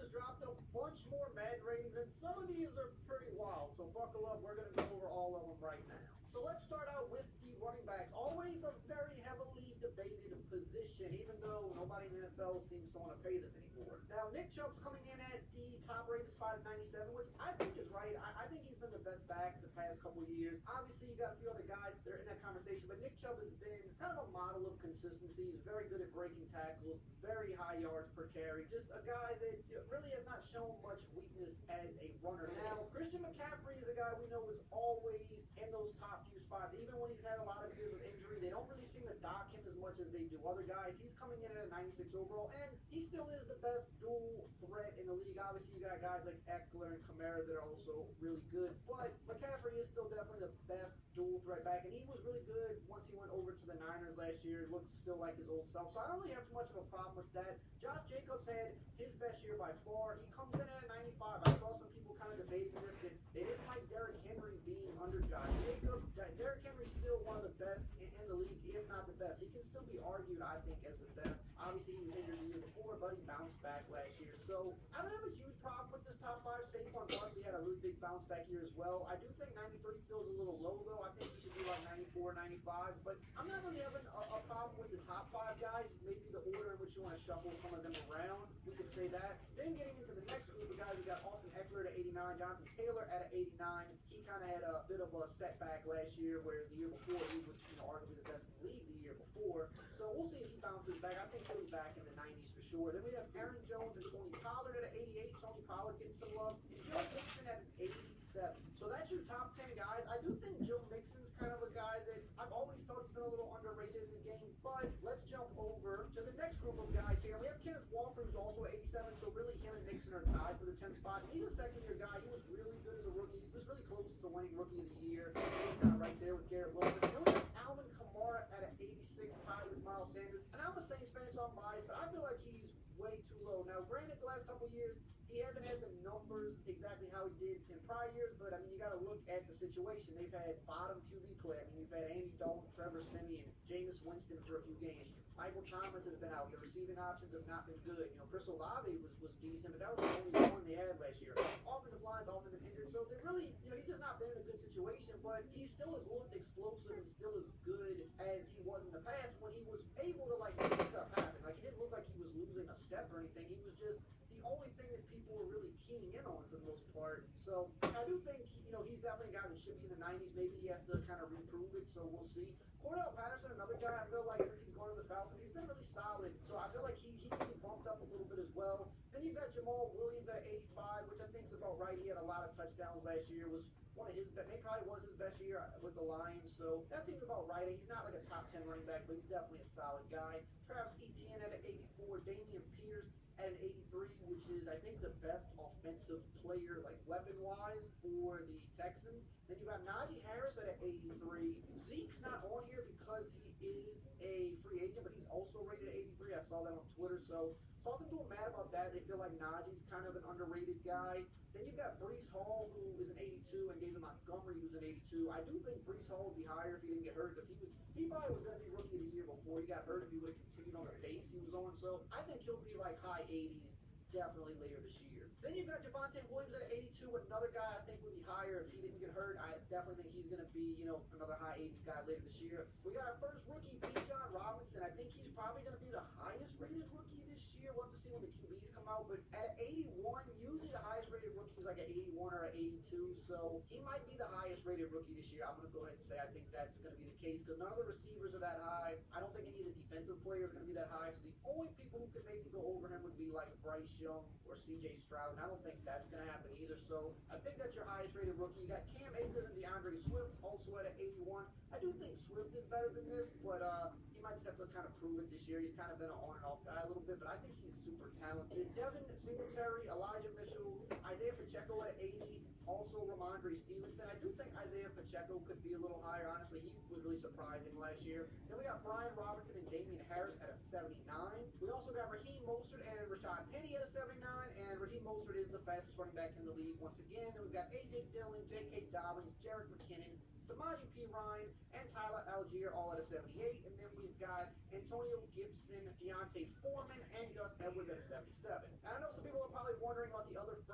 just dropped a bunch more Madden ratings, and some of these are pretty wild, so buckle up. We're going to go over all of them right now. So let's start out with the running backs. Always a very heavily debated position, even though nobody in the NFL seems to want to pay them anymore. Now, Nick Chubb's coming in at the top-rated spot at 97, which I think is right. I think he's been the best back the past couple of years. Obviously, you got a few other guys that are in that conversation, but Nick Chubb has been kind of a model of consistency. He's very good at breaking tackles, very high yards per carry, just a guy that really has not shown much weakness as a runner. Now, Christian McCaffrey is a guy we know is always in those top few spots. Even when he's had a lot of years with injury, they don't really seem to dock him as much as they do other guys. He's coming in at a 96 overall, and he still is the best dual threat in the league. Obviously, you got guys like Eckler and Kamara that are also really good, but McCaffrey is still definitely the best dual threat back, and he was really good once he went over to the Niners last year. It looked still like his old self, so I don't really have too much of a problem with that. Josh Jacobs had his best year by far. He comes in at a 95. I saw some people kind of debating this, that they didn't like Derrick Henry being under Josh Jacobs. Derrick Henry's still one of the best in the league, if not the best. He can still be argued, I think, as the best. Obviously, he was injured the year before, but he bounced back last year. So I don't have a huge problem with this top five. Saquon Barkley had a really big bounce back year as well. I do think 93 feels a little low, though. I think he should be like 94, 95. But I'm not really having a problem with the top five guys. Maybe the order in which you want to shuffle some of them around. We could say that. Then getting into the next group of guys, we got Austin Eckler at 89, Jonathan Taylor at 89. He kind of had a bit of a setback last year, whereas the year before he was, arguably the best in the league the year before. So we'll see if he bounces back. I think he'll be back in the 90s for sure. Then we have Aaron Jones and Tony Pollard at an 88. Tony Pollard getting some love. And Joe Mixon at an 87. So that's your top 10 guys. I do think Joe Mixon's kind of a guy that I've always felt he's been a little underrated in the game. But let's jump over to the next group of guys here. We have Kenneth Walker, who's also at 87. So really him and Mixon are tied for the 10th spot. And he's a second-year guy. He was really good as a rookie. He was really close to winning Rookie of the Year. He's kind of right there with Garrett Wilson. Then we have Alvin Kamara at an 86, tied with Miles Sanders. And I'm a Saints fan, so I'm biased, but I feel like he's way too low. Now, granted, the last couple of years, he hasn't had the numbers exactly how he did in prior years, but I mean, you got to look at the situation. They've had bottom QB play. I mean, you've had Andy Dalton, Trevor Siemian, Jameis Winston for a few games. Michael Thomas has been out. The receiving options have not been good. Chris Olave was decent, but that was the only one they had last year. Offensive line's often been injured, so they really, he's just not been in a good situation, but he still has looked explosive and still as good as he was in the past when he was able to, make stuff happen. He didn't look like he was losing a step or anything. He was just the only thing that people were really keying in on for the most part. So I do think, he's definitely a guy that should be in the 90s. Maybe he has to kind of reprove it, so we'll see. Cordell Patterson, another guy I feel like since he's gone to the Falcons, he's been really solid. So I feel like he can be bumped up a little bit as well. Then you've got Jamal Williams at 85, which I think is about right. He had a lot of touchdowns last year. Was one of his best, maybe probably was his best year with the Lions. So that seems about right. He's not like a top 10 running back, but he's definitely a solid guy. Travis Etienne at an 84, Damian Pierce at an 83, which is, I think, the best offensive player, weapon-wise, for the Texans. Then you got Najee Harris at an 83. Zeke's not on here because he is a free agent, but he's also rated at 83. I saw that on Twitter, so saw some people mad about that. They feel like Najee's kind of an underrated guy. Then you've got Breece Hall, who is an 82, and David Montgomery, who's an 82. I do think Breece Hall would be higher if he didn't get hurt, because he probably was going to be Rookie of the Year before he got hurt if he would have continued on the pace he was on. So I think he'll be high 80s definitely later this year. Then you've got Javonte Williams at 82, another guy I think would be higher if he didn't get hurt. I definitely think he's going to be, another high 80s guy later this year. We got our first rookie, Bijan Robinson. I think he's probably going to be the highest rated rookie this year. We'll have to see when the QBs come out, but at 81, usually the highest rated rookie is like an 81 or an 82, so he might be the highest rated rookie this year. I'm going to go ahead and say I think that's going to be the case, because none of the receivers are that high. I don't think any of the defensive players are going to be that high, so the only people who could maybe go over him would be like Bryce Young or CJ Stroud, and I don't think that's going to happen either. So I think that's your highest rated rookie. You got Cam Akers and DeAndre Swift also at an 81. I do think Swift is better than this, but he might just have to kind of prove it this year. He's kind of been an on and off guy a little bit, but I think he's super talented. Devin Singletary, Elijah Mitchell, Isaiah Pacheco at 80. Also Ramondre Stevenson. I do think Isaiah Pacheco could be a little higher. Honestly, he was really surprising last year. Then we got Brian Robinson and Damian Harris at a 79. We also got Raheem Mostert and Rashad Penny at a 79, and Raheem Mostert is the fastest running back in the league once again. Then we've got A.J. Dillon, J.K. Dobbins, Jerick McKinnon, Samaje Perine, and Tyler Algier all at a 78. And then we've got Antonio Gibson, Deontay Foreman, and Gus Edwards at a 77. And I know some people are probably wondering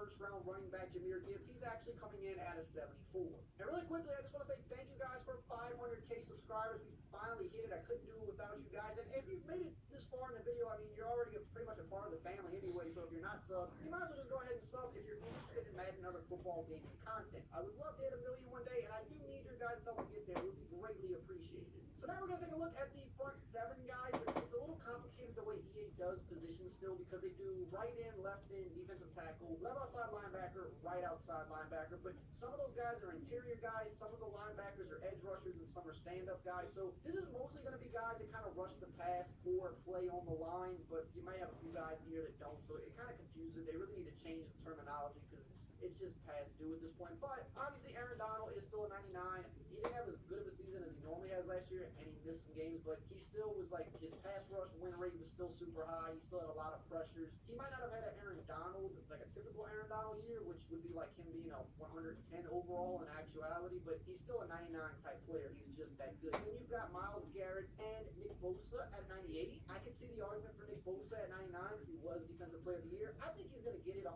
first-round running back Jahmyr Gibbs. He's actually coming in at a 74. And really quickly, I just want to say thank you guys for 500K subscribers. We finally hit it. I couldn't do it without you guys. And if you've made it this far in the video, I mean, you're already pretty much a part of the family anyway. So if you're not subbed, you might as well just go ahead and sub if you're interested in Madden and other football gaming content. I would love to hit 1 million one day, and I do need your guys' help to get there. It would be greatly appreciated. So now we're going to take a look at the front 7 guys, but it's a little complicated the way EA does positions still, because they do right in, left in, defensive tackle, left outside linebacker, right outside linebacker, but some of those guys are interior guys, some of the linebackers are edge rushers, and some are stand-up guys. So this is mostly going to be guys that kind of rush the pass or play on the line, but you may have a few guys in here that don't, so it kind of confuses it. They really need to change the terminology because it's just past due at this point. But obviously Aaron Donald is still a 99. He didn't have as good of a season as he normally has last year, and he missed some games, but he still was like, his pass rush win rate was still super high. He still had a lot of pressures. He might not have had an Aaron Donald, like a typical Aaron Donald year, which would be like him being a 110 overall in actuality, but he's still a 99 type player. He's just that good. Then you've got Myles Garrett and Nick Bosa at 98. I can see the argument for Nick Bosa at 99 because he was Defensive Player of the Year. I think he's going to get it 100%.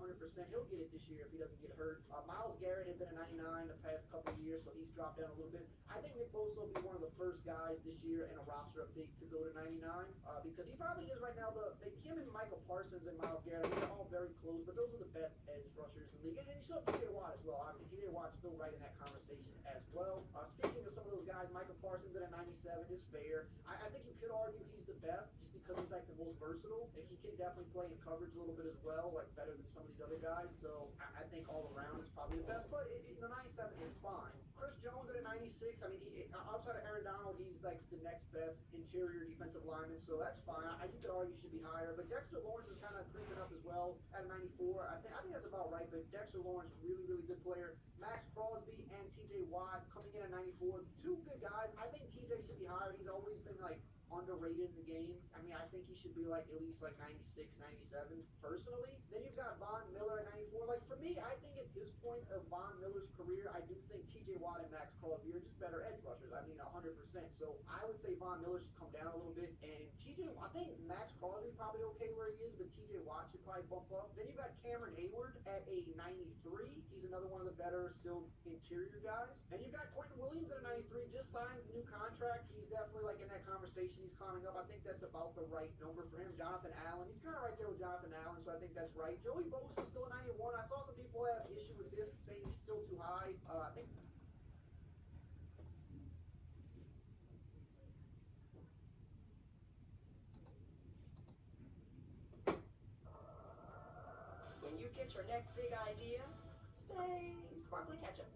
He'll get it this year if he doesn't get hurt. Myles Garrett had been a 99 the past couple of years, so he's dropped down a little bit. I think Nick Bosa will be one of the first guys this year in a roster update to go to 99 because he probably is right now. Him and Michael Parsons and Myles Garrett, I mean, they're all very close, but those are the best edge rushers in the league. And you still have TJ Watt as well. Obviously, TJ Watt's still right in that conversation as well. Speaking of some of those guys, Michael Parsons at a 97 is fair. I think you could argue he's the best just because he's like the most versatile, and he can definitely play in coverage a little bit as well, like better than some of these other guys. So I think all around is probably the best, but 97 is fine. Chris Jones at a 96. I mean, outside of Aaron Donald, he's like the next best interior defensive lineman, so that's fine. You could argue he should be higher, but Dexter Lawrence is kind of creeping up as well at a 94. I think that's about right, but Dexter Lawrence, really, really good player. Max Crosby and TJ Watt coming in at 94. Two good guys. I think TJ should be higher. He's always been like underrated in the game. I mean, I think he should be like at least like 96, 97 personally. Then you've got Von Miller at 94. Like for me, I think at this point of Von Miller's career, I do think TJ Watt and Max Crosby are just better edge rushers. I mean, 100%. So I would say Von Miller should come down a little bit, and I think Max Crosby probably okay where he is, but TJ Watt should probably bump up. Then you've got Cameron Hayward at a 93. He's another one of the better still interior guys. And you've got Quentin Williams at a 93. Just signed a new contract. He's definitely like in that conversation. He's climbing up. I think that's about the right number for him. Jonathan Allen, he's kind of right there with Jonathan Allen, so I think that's right. Joey Bosa is still a 91. I saw some people have issue with this, saying he's still too high. I think when you get your next big idea, say sparkly ketchup.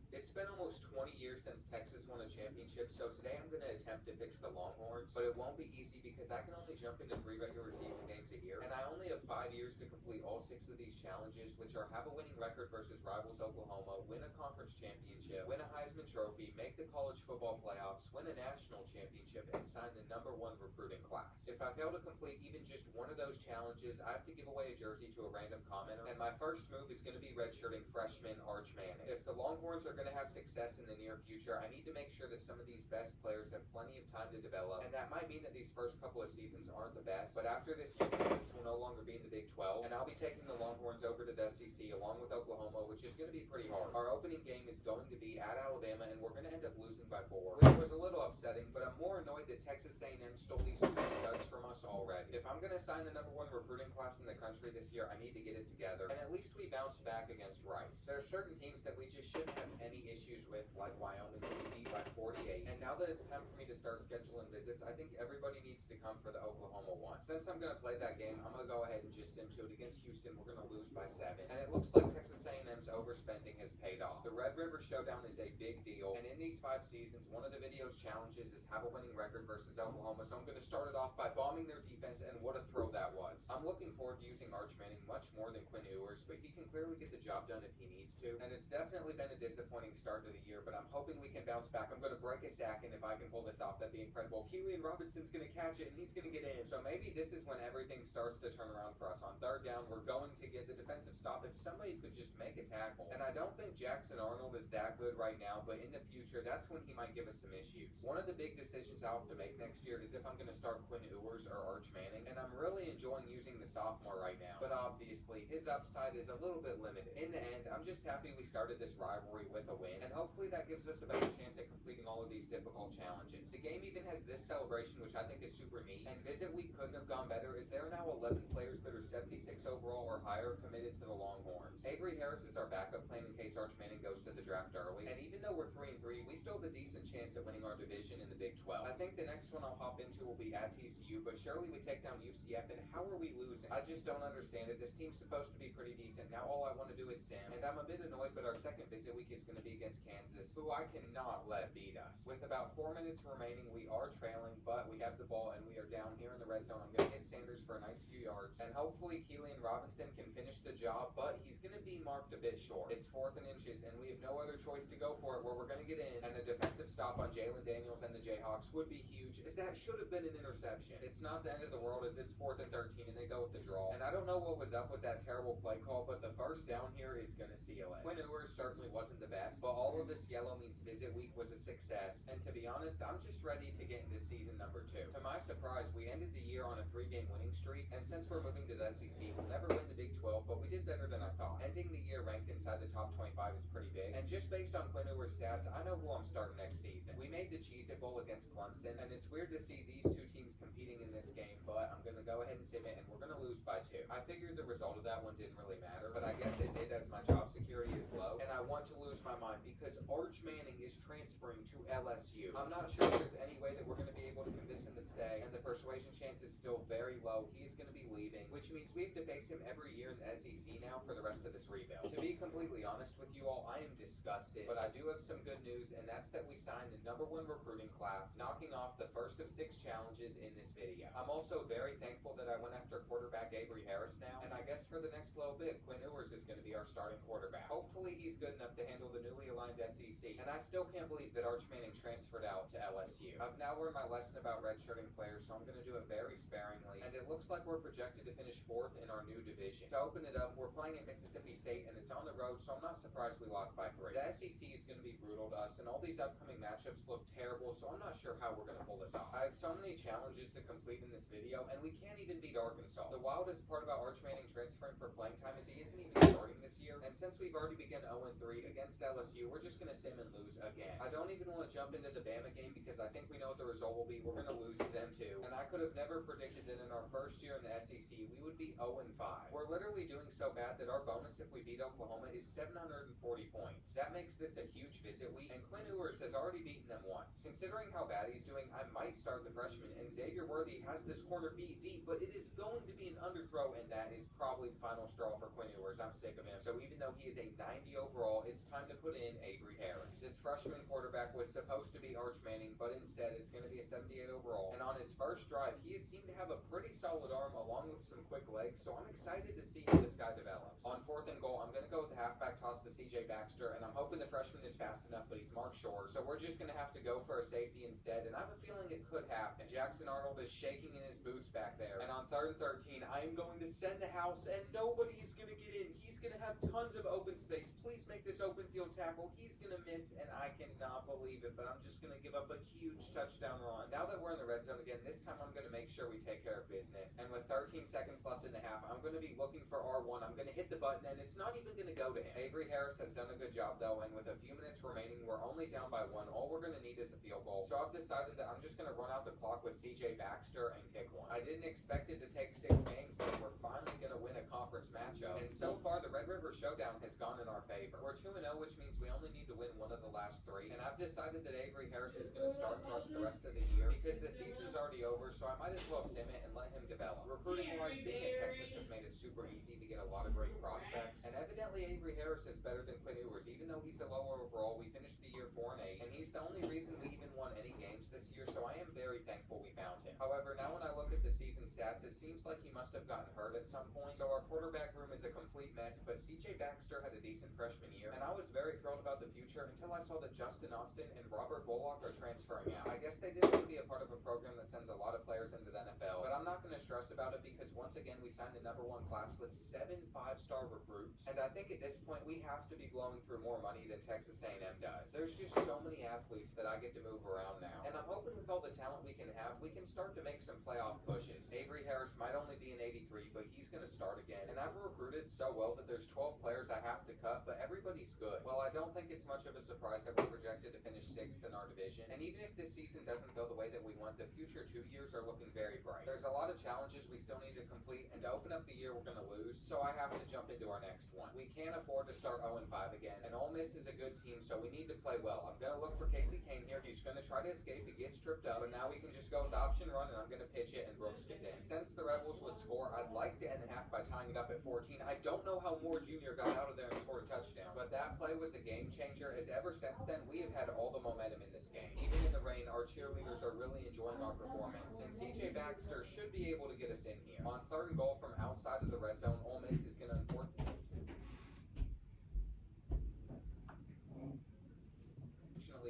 It's been almost 20 years since Texas won a championship, so today I'm going to attempt to fix the Longhorns, but it won't be easy because I can only jump into 3 regular season games a year, and I only have 5 years to complete all 6 of these challenges, which are have a winning record versus rivals Oklahoma, win a conference championship, win a Heisman Trophy, make the college football playoffs, win a national championship, and sign the #1 recruiting class. If I fail to complete even just one of those challenges, I have to give away a jersey to a random commenter, and my first move is going to be redshirting freshman Arch Manning. If the Longhorns are going to have success in the near future, I need to make sure that some of these best players have plenty of time to develop, and that might mean that these first couple of seasons aren't the best, but after this year, Texas will no longer be in the Big 12, and I'll be taking the Longhorns over to the SEC along with Oklahoma, which is going to be pretty hard. Our opening game is going to be at Alabama, and we're going to end up losing by 4, which was a little upsetting, but I'm more annoyed that Texas A&M stole these 2 studs from us already. If I'm going to sign the #1 recruiting class in the country this year, I need to get it together, and at least we bounce back against Rice. There are certain teams that we just shouldn't have any issues with, like Wyoming, who we beat by 48. And now that it's time for me to start scheduling visits, I think everybody needs to come for the Oklahoma one. Since I'm going to play that game, I'm going to go ahead and just sim to it against Houston. We're going to lose by 7. And it looks like Texas A&M's overspending has paid off. The Red River Showdown is a big deal. And in these 5 seasons, one of the video's challenges is have a winning record versus Oklahoma. So I'm going to start it off by bombing their defense, and what a throw that was. I'm looking forward to using Arch Manning much more than Quinn Ewers, but he can clearly get the job done if he needs to. And it's definitely been a disappointing start to the year, but I'm hoping we can bounce back. I'm going to break a sack, and if I can pull this off, that'd be incredible. Keelan Robinson's going to catch it, and he's going to get in. So maybe this is when everything starts to turn around for us. On 3rd down, we're going to get the defensive stop. If somebody could just make a tackle. And I don't think Jackson Arnold is that good right now, but in the future, that's when he might give us some issues. One of the big decisions I'll have to make next year is if I'm going to start Quinn Ewers or Arch Manning, and I'm really enjoying using the sophomore right now, but obviously his upside is a little bit limited. In the end, I'm just happy we started this rivalry with a win, and hopefully that gives us a better chance at completing all of these difficult challenges. The game even has this celebration, which I think is super neat, and Visit Week couldn't have gone better, as there are now 11 players that are 76 overall or higher committed to the Longhorns. Avery Harris is our backup plan in case Arch Manning goes to the draft early, and even though we're 3-3, we still have a decent chance at winning our division in the Big 12. I think the next one I'll hop into will be at TCU, but surely we take down UCF, and how are we losing? I just don't understand it. This team's supposed to be pretty decent. Now all I want to do is sim, and I'm a bit annoyed, but our second Visit Week is going to be against Kansas, who I cannot let beat us. With about 4 minutes remaining, we are trailing, but we have the ball, and we are down here in the red zone. I'm going to hit Sanders for a nice few yards, and hopefully Keelan Robinson can finish the job, but he's going to be marked a bit short. It's 4th and inches, and we have no other choice to go for it where we're going to get in, and a defensive stop on Jalen Daniels and the Jayhawks would be huge, as that should have been an interception. It's not the end of the world, as it's 4th and 13, and they go with the draw. And I don't know what was up with that terrible play call, but the first down here is going to seal it. Quinn Ewers certainly wasn't the best, but all of this yellow means Visit Week was a success, and to be honest, I'm just ready to get into season number 2. To my surprise, we ended the year on a 3-game winning streak, and since we're moving to the SEC, we'll never win the Big 12, but we did better than I thought. Ending the year ranked inside the top 25 is pretty big, and just based on Quinn Ewers' stats, I know who I'm starting next season. We made the Cheez-It Bowl against Clemson, and it's weird to see these two teams competing in this game, but I'm going to go ahead and sim it, and we're going to lose by 2. I figured the result of that one didn't really matter, but I guess it did, as my job security is low, and I want to lose my mind because Arch Manning is transferring to LSU. I'm not sure if there's any way that we're going to be able to convince him to stay, and the persuasion chance is still very low. He is going to be leaving, which means we have to face him every year in the SEC now for the rest of this rebuild. To be completely honest with you all, I am disgusted, but I do have some good news, and that's that we signed the #1 recruiting class, knocking off the first of 6 challenges in this video. I'm also very thankful that I went after quarterback Avery Harris now, and I guess for the next little bit, Quinn Ewers is going to be our starting quarterback. Hopefully he's good enough to handle the newly aligned SEC, and I still can't believe that Arch Manning transferred out to LSU. I've now learned my lesson about redshirting players, so I'm going to do it very sparingly, and it looks like we're projected to finish 4th in our new division. To open it up, we're playing at Mississippi State, and it's on the road, so I'm not surprised we lost by 3. The SEC is going to be brutal to us, and all these upcoming matchups look terrible, so I'm not sure how we're going to pull this off. I have so many challenges to complete in this video, and we can't even beat Arkansas. The wildest part about Arch Manning transferring for playing time is he isn't even starting this year, and since we've already begun 0-3 against LSU, we're just going to sim and lose again. I don't even want to jump into the Bama game because I think we know what the result will be. We're going to lose to them too, and I could have never predicted that in our first year in the SEC, we would be 0-5. We're literally doing so bad that our bonus if we beat Oklahoma is 740 points. That makes this a huge Visit Week, and Quinn Ewers has already beaten them once. Considering how bad he's doing, I might start the freshman, and Xavier Worthy has this corner beat deep, but it is going to be an underthrow, and that is probably the final straw for Quinn Ewers. I'm sick of him. So even though he is a 90 overall, it's time to put in Avery Harris. This freshman quarterback was supposed to be Arch Manning, but instead it's going to be a 78 overall, and on his first drive, he has seemed to have a pretty solid arm along with some quick legs, so I'm excited to see how this guy develops. On 4th and goal, I'm going to go with the halfback toss to CJ Baxter, and I'm hoping the freshman is fast enough, but he's marked short, so we're just going to have to go for a safety instead, and I have a feeling it could happen. Jackson Arnold is shaking in his boots back there, and on 3rd and 13, I am going to send the house, and nobody is going to get in. He's going to have tons of open space. Please make this open field tackle. He's going to miss, and I cannot believe it, but I'm just going to give up a huge touchdown run. Now that we're in the red zone again, this time I'm going to make sure we take care of business, and with 13 seconds left in the half, I'm going to be looking for R1. I'm going to hit the button, and it's not even going to go to him. Avery Harris has done a good job, though, and with a few minutes remaining, we're only down by 1. All we're going to need is a field goal, so I've decided that I'm just going to run out the clock with CJ Baxter and kick one. I didn't expect it to take 6 games, but we're finally going to win a conference matchup, and so far, the Red River Showdown has gone in our favor. We're 2-0, which means we only need to win one of the last 3, and I've decided that Avery Harris is going to start for us the rest of the year because the season's already over, so I might as well sim it and let him develop. Recruiting-wise, being at Texas has made it super easy to get a lot of great prospects, and evidently Avery Harris is better than Quinn Ewers. Even though he's a lower overall, we finished the year 4-8, and he's the only reason we even won any games this year, so I am very thankful we found him. However, now when I look at the season stats, it seems like he must have gotten hurt at some point, so our quarterback room is a complete complete mess, but CJ Baxter had a decent freshman year, and I was very thrilled about the future until I saw that Justin Austin and Robert Bullock are transferring out. I guess they didn't want to be a part of a program that sends a lot of players into the NFL, but I'm not going to stress about it because once again we signed the #1 class with 7 5-star recruits, and I think at this point we have to be blowing through more money than Texas A&M does. There's just so many athletes that I get to move around now, and I'm hoping with all the talent we can have, we can start to make some playoff pushes. Avery Harris might only be an 83, but he's going to start again, and I've recruited so well that there's 12 players I have to cut, but everybody's good. Well, I don't think it's much of a surprise that we're projected to finish 6th in our division, and even if this season doesn't go the way that we want, the future 2 years are looking very bright. There's a lot of challenges we still need to complete, and to open up the year we're going to lose, so I have to jump into our next one. We can't afford to start 0-5 again, and Ole Miss is a good team, so we need to play well. I'm going to look for Casey Kane here. He's going to try to escape. He gets tripped up, but now we can just go with the option run, and I'm going to pitch it, and Brooks gets in. Since the Rebels would score, I'd like to end the half by tying it up at 14. I don't know how Moore Jr. got out of there and scored a touchdown, but that play was a game changer, as ever since then we have had all the momentum in this game. Even in the rain, our cheerleaders are really enjoying our performance, and CJ Baxter should be able to get us in here. On 3rd and goal from outside of the red zone, Ole Miss is going to unfortunately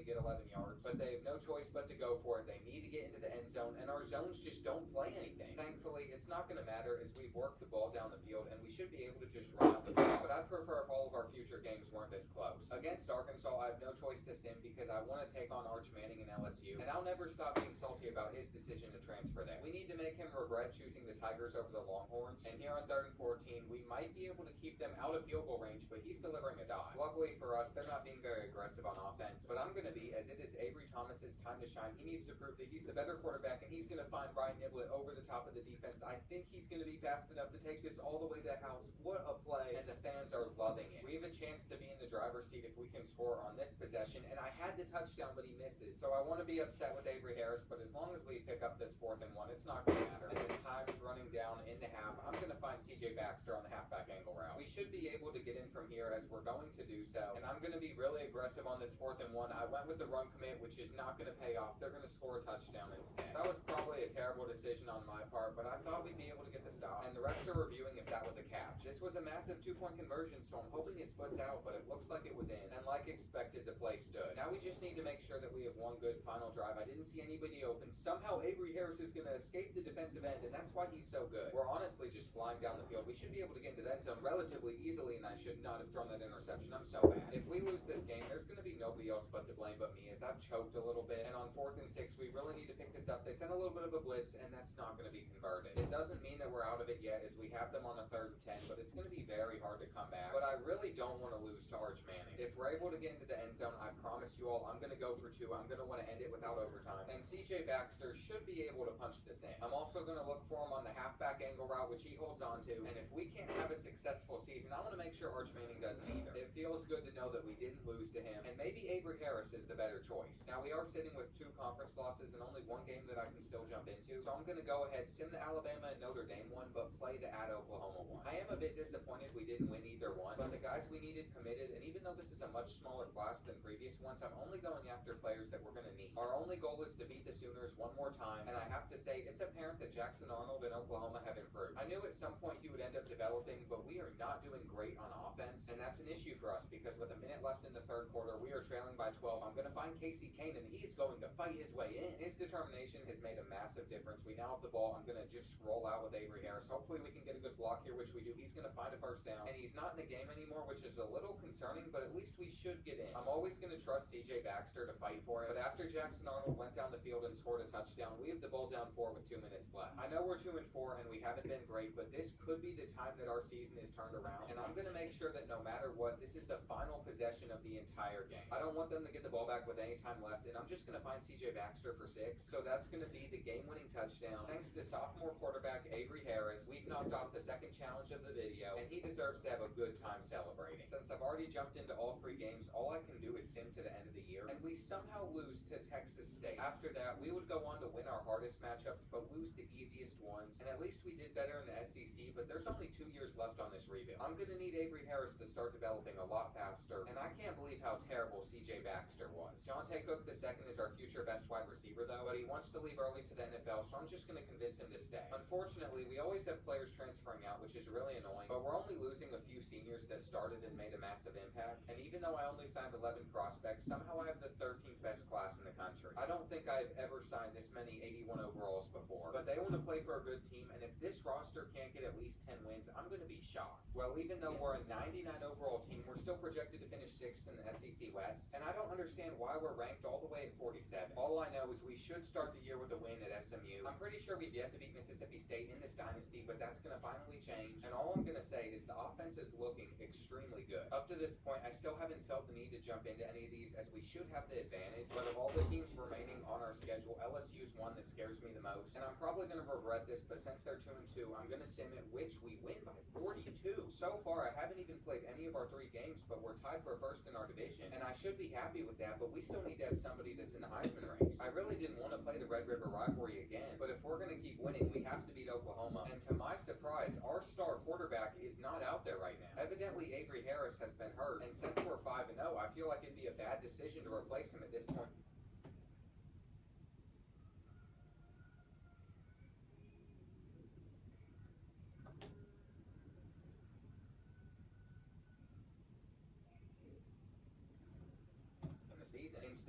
get 11 yards, but they have no choice but to go for it. They need to get into the end zone, and our zones just don't play anything. Thankfully, it's not going to matter as we've worked the ball down the field, and we should be able to just run out the ball, but I'd prefer if all of our future games weren't this close. Against Arkansas, I have no choice to sim because I want to take on Arch Manning and LSU, and I'll never stop being salty about his decision to transfer there. We need to make him regret choosing the Tigers over the Longhorns, and here on 3rd and 14, we might be able to keep them out of field goal range, but he's delivering a dive. Luckily for us, they're not being very aggressive on offense, but I'm going to be, as it is Avery Thomas's time to shine. He needs to prove that he's the better quarterback, and he's going to find Brian Niblett over the top of the defense. I think he's going to be fast enough to take this all the way to the house. What a play, and the fans are loving it. We have a chance to be in the driver's seat if we can score on this possession, and I had the touchdown, but he misses. So I want to be upset with Avery Harris, but as long as we pick up this 4th and 1, it's not going to matter. And then time's running down in the half. I'm going to find CJ Baxter on the halfback angle route. We should be able to get in from here as we're going to do so, and I'm going to be really aggressive on this 4th and 1. I went with the run commit, which is not going to pay off. They're going to score a touchdown instead. That was probably a terrible decision on my part, but I thought we'd be able to get the stop, and the refs are reviewing if that was a catch. This was a massive 2-point conversion, so I'm hoping his foot's out, but it looks like it was in, and like expected, the play stood. Now we just need to make sure that we have one good final drive. I didn't see anybody open. Somehow Avery Harris is going to escape the defensive end, and that's why he's so good. We're honestly just flying down the field. We should be able to get into that zone relatively easily, and I should not have thrown that interception. I'm so bad. If we lose this game, there's going to be nobody else but to blame but me, as I've choked a little bit, and on 4th and 6, we really need to pick this up. They sent a little bit of a blitz, and that's not going to be converted. It doesn't mean that we're out of it yet, as we have them on a 3rd and 10, but it's going to be very hard to come back. But I really don't want to lose to Arch Manning. If we're able to get into the end zone, I promise you all, I'm going to go for 2. I'm going to want to end it without overtime, and CJ Baxter should be able to punch this in. I'm also going to look for him on the halfback angle route, which he holds on to, and if we can't have a successful season, I want to make sure Arch Manning doesn't either. It feels good to know that we didn't lose to him, and maybe Avery Harris is the better choice. Now, we are sitting with 2 conference losses and only 1 game that I can still jump into, so I'm going to go ahead, sim the Alabama and Notre Dame one, but play the at Oklahoma one. I am a bit disappointed we didn't win either one, but the guys we needed committed, and even though this is a much smaller class than previous ones, I'm only going after players that we're going to need. Our only goal is to beat the Sooners one more time, and I have to say, it's apparent that Jackson Arnold and Oklahoma have improved. I knew at some point he would end up developing, but we are not doing great on offense, and that's an issue for us because with a minute left in the 3rd quarter, we are trailing by 12. I'm going to find Casey Kane, and he is going to fight his way in. His determination has made a massive difference. We now have the ball. I'm going to just roll out with Avery Harris. Hopefully we can get a good block here, which we do. He's going to find a 1st down, and he's not in the game anymore, which is a little concerning, but at least we should get in. I'm always going to trust CJ Baxter to fight for it, but after Jackson Arnold went down the field and scored a touchdown, we have the ball down 4 with 2 minutes left. I know we're 2-4 and we haven't been great, but this could be the time that our season is turned around, and I'm going to make sure that no matter what, this is the final possession of the entire game. I don't want them to get the ball back with any time left, and I'm just going to find CJ Baxter for 6, so that's going to be the game-winning touchdown. Thanks to sophomore quarterback Avery Harris, we've knocked off the 2nd challenge of the video, and he deserves to have a good time celebrating. Since I've already jumped into all 3 games, all I can do is sim to the end of the year, and we somehow lose to Texas State. After that, we would go on to win our hardest matchups, but lose the easiest ones, and at least we did better in the SEC, but there's only 2 years left on this rebuild. I'm going to need Avery Avery Harris to start developing a lot faster, and I can't believe how terrible CJ Baxter was. Jonte Cook II is our future best wide receiver though, but he wants to leave early to the NFL, so I'm just going to convince him to stay. Unfortunately, we always have players transferring out, which is really annoying, but we're only losing a few seniors that started and made a massive impact, and even though I only signed 11 prospects, somehow I have the 13th best class in the country. I don't think I've ever signed this many 81 overalls before, but they want to play for a good team, and if this roster can't get at least 10 wins, I'm going to be shocked. Well, even though we're a 99 overall team, we're still projected to finish 6th in the SEC West, and I don't understand why we're ranked all the way at 47. All I know is we should start the year with a win at SMU. I'm pretty sure we've yet to beat Mississippi State in this dynasty, but that's going to finally change, and all I'm going to say is the offense is looking extremely good. Up to this point, I still haven't felt the need to jump into any of these, as we should have the advantage, but of all the teams remaining on our schedule, LSU's one that scares me the most, and I'm probably going to regret this, but since they're 2-2, I'm going to sim it, which we win by 42. So far, I haven't even played any of our 3 games, but we're tied for first in our division, and I should be happy with that, but we still need to have somebody that's in the Heisman race. I really didn't want to play the Red River rivalry again, but if we're going to keep winning, we have to beat Oklahoma, and to my surprise, our star quarterback is not out there right now. Evidently, Avery Harris has been hurt, and since we're 5-0, I feel like it'd be a bad decision to replace him at this point.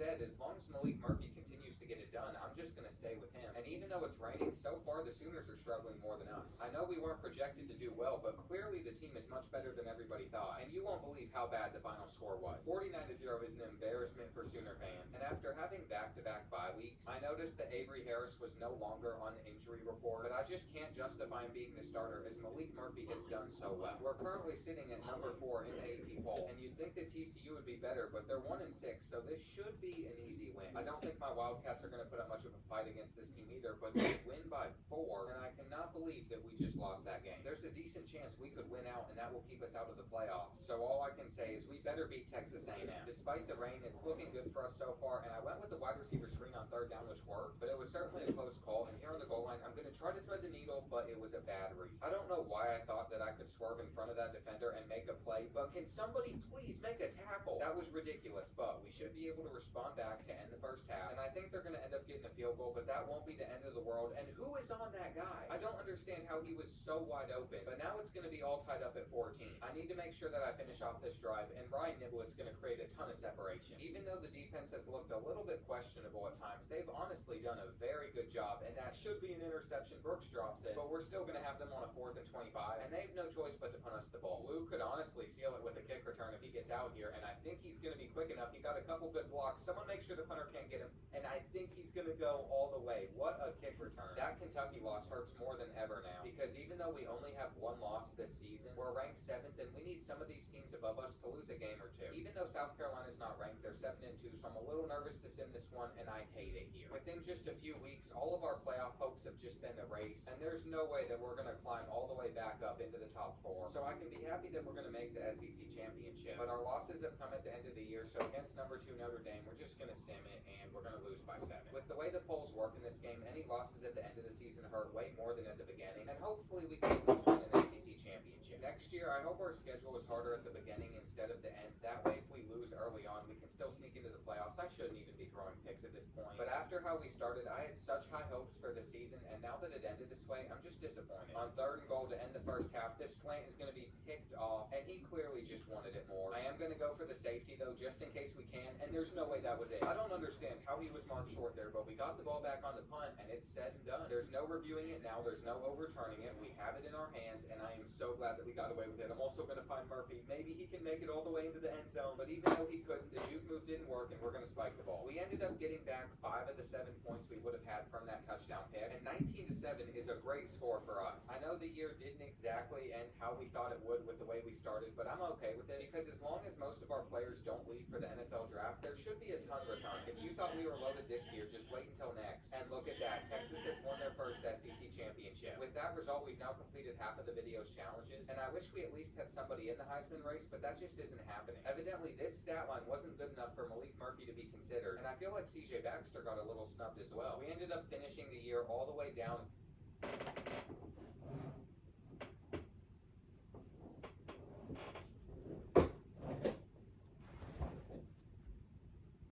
Instead, as long as Malik Murphy continues to get it done, I'm just going to stay with him. And even though it's raining, so far the Sooners are struggling more than us. I know we weren't projected to do well, but clearly the team is much better than everybody thought. And you won't believe how bad the final score was. 49-0 is an embarrassment for Sooner fans. And after having back-to-back bye weeks, I noticed that Avery Harris was no longer on the injury report, but I just can't justify him being the starter as Malik Murphy has done so well. We're currently sitting at number 4 in the AP poll, and you'd think that TCU would be better, but they're 1-6, so this should be an easy win. I don't think my Wildcats are going to put up much of a fight against this team either, but they win by 4, and I cannot believe that we just lost that game. There's a decent chance we could win out, and that will keep us out of the playoffs. So all I can say is we better beat Texas A&M. Despite the rain, it's looking good for us so far, and I went with the wide receiver screen on 3rd down, which worked, but it was certainly a close call, and here on the goal line, I'm going to try to thread the needle, but it was a bad read. I don't know why I thought that I could swerve in front of that defender and make a play, but can somebody please make a tackle? That was ridiculous, but we should be able to respond back to end the first half, and I think they're going to end up getting a field goal, but that won't be the end of the world. And who is on that guy? I don't understand how he was so wide open, but now it's going to be all tied up at 14. I need to make sure that I finish off this drive, and Ryan Niblett's going to create a ton of separation. Even though the defense has looked a little bit questionable at times, they've honestly done a very good job, and that should be an interception. Brooks drops it, but we're still going to have them on a 4th and 25, and they have no choice but to punt us the ball. Lou could honestly seal it with a kick return if he gets out here, and I think he's going to be quick enough. He got a couple good blocks. Someone make sure the punter can't get him, and I think he's going to go all the way. What a kick return. That Kentucky loss hurts more than ever now, because even though we only have 1 loss this season, we're ranked 7th, and we need some of these teams above us to lose a game or 2. Even though South Carolina's not ranked, they're 7-2, so I'm a little nervous to sim this one, and I hate it here. Within just a few weeks, all of our playoff hopes have just been erased, and there's no way that we're going to climb all the way back up into the top 4. So I can be happy that we're going to make the SEC championship, but our losses have come at the end of the year, so against number 2 Notre Dame, we're just going to sim it, and we're going to lose by 7. With the way the polls work in this game, any losses at the end of the season hurt way more than at the beginning, and hopefully we can at least win an SEC championship. Next year, I hope our schedule is harder at the beginning instead of the end. That way, if we lose early on, we can still sneak into the playoffs. I shouldn't even be throwing picks at this point, but after how we started, I had such high hopes for the season, and now that it ended this way, I'm just disappointed. On 3rd and goal to end the first half, this slant is going to be picked off, and he clearly just wanted it more. I am going to go for the safety, though, just in case we can, and there's no way that was it. I don't understand how he was marked short there, but we got the ball back on the punt, and it's said and done. There's no reviewing it now. There's no overturning it. We have it in our hands, and I am so glad that we got away with it. I'm also going to find Murphy. Maybe he can make it all the way into the end zone, but even though he couldn't, the juke move didn't work, and we're going to spike the ball. We ended up getting back 5 of the 7 points we would have had from that touchdown pick, and 19-7 is a great score for us. I know the year didn't exactly end how we thought it would with the way we started, but I'm okay with it, because as long as most of our players don't leave for the NFL draft, there should be a ton return. If you thought we were loaded this year, just wait until next. And look at that, Texas has won their first SEC championship. With that result, we've now completed half of the video's challenges, and I wish we at least had somebody in the Heisman race, but that just isn't happening. Evidently, this stat line wasn't good enough for Malik Murphy to be considered, and I feel like CJ Baxter got a little snubbed as well. We ended up finishing the year all the way down